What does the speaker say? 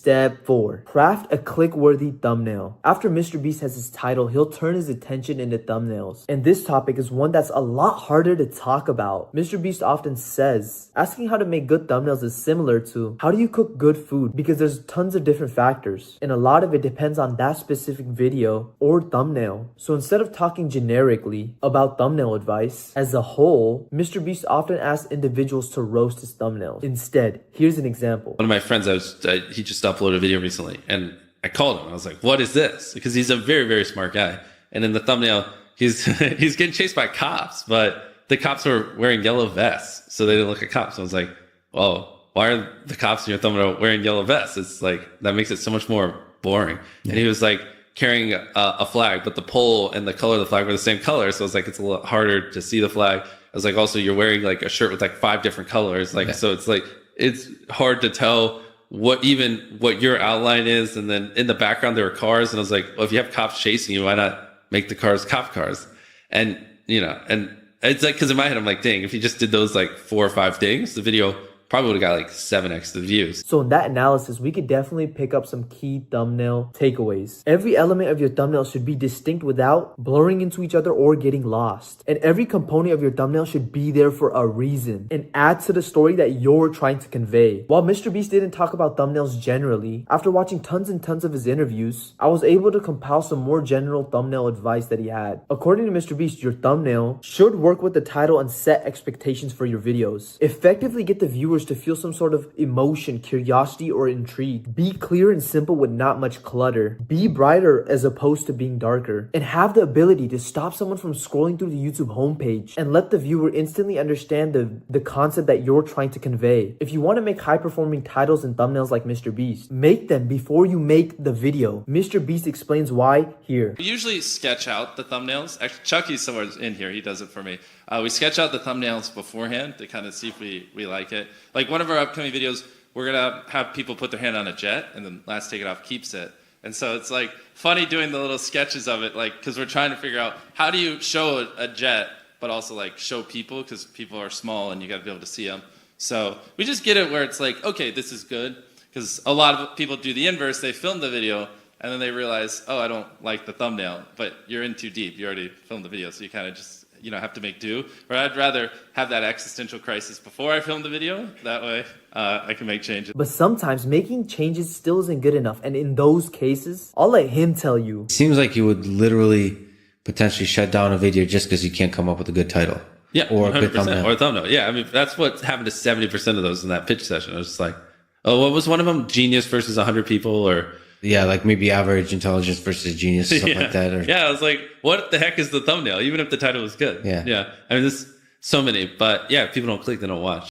Step 4. Craft a click-worthy thumbnail. After MrBeast has his title, he'll turn his attention into thumbnails. And this topic is one that's a lot harder to talk about. MrBeast often says, asking how to make good thumbnails is similar to, how do you cook good food? Because there's tons of different factors, and a lot of it depends on that specific video or thumbnail. So instead of talking generically about thumbnail advice as a whole, MrBeast often asks individuals to roast his thumbnails. Instead, here's an example. One of my friends, he just uploaded a video recently, and I called him. I was like, "What is this?" Because he's a very, very smart guy. And in the thumbnail, he's he's getting chased by cops, but the cops were wearing yellow vests, so they didn't look like cops. So I was like, "Well, why are the cops in your thumbnail wearing yellow vests?" It's like that makes it so much more boring. Yeah. And he was like carrying a flag, but the pole and the color of the flag were the same color, so it's like it's a lot harder to see the flag. I was like, also, you're wearing like a shirt with like 5 different colors, like so it's like it's hard to tell what your outline is. And then in the background there were cars, and I was like, well, if you have cops chasing you, why not make the cars cop cars? And and it's like, because in my head I'm like, dang, if you just did those like 4 or 5 things, the video probably would have got like 7x the views. So in that analysis, we could definitely pick up some key thumbnail takeaways. Every element of your thumbnail should be distinct without blurring into each other or getting lost. And every component of your thumbnail should be there for a reason and add to the story that you're trying to convey. While MrBeast didn't talk about thumbnails generally, after watching tons and tons of his interviews, I was able to compile some more general thumbnail advice that he had. According to MrBeast, your thumbnail should work with the title and set expectations for your videos. Effectively get the viewers to feel some sort of emotion, curiosity, or intrigue. Be clear and simple with not much clutter. Be brighter as opposed to being darker. And have the ability to stop someone from scrolling through the YouTube homepage and let the viewer instantly understand the concept that you're trying to convey. If you want to make high-performing titles and thumbnails like MrBeast, make them before you make the video. MrBeast explains why here. We usually sketch out the thumbnails. Actually, Chucky's somewhere in here. He does it for me. We sketch out the thumbnails beforehand to kind of see if we like it. Like one of our upcoming videos, we're going to have people put their hand on a jet, and then last take it off keeps it. And so it's like funny doing the little sketches of it, like, because we're trying to figure out how do you show a jet, but also like show people, because people are small and you got to be able to see them. So we just get it where it's like, okay, this is good. Because a lot of people do the inverse. They film the video, and then they realize, oh, I don't like the thumbnail, but you're in too deep. You already filmed the video, so you kind of just have to make do. Or I'd rather have that existential crisis before I film the video. That way I can make changes. But sometimes making changes still isn't good enough. And in those cases, I'll let him tell you. It seems like you would literally potentially shut down a video just because you can't come up with a good title. Yeah, or a good thumbnail. Or a thumbnail. Yeah, I mean, that's what happened to 70% of those in that pitch session. I was just like, oh, what was one of them? Genius versus 100 people, or... Yeah, like maybe average intelligence versus genius or something like that. Or... Yeah, I was like, what the heck is the thumbnail? Even if the title was good. Yeah. I mean, there's so many, but yeah, if people don't click, they don't watch.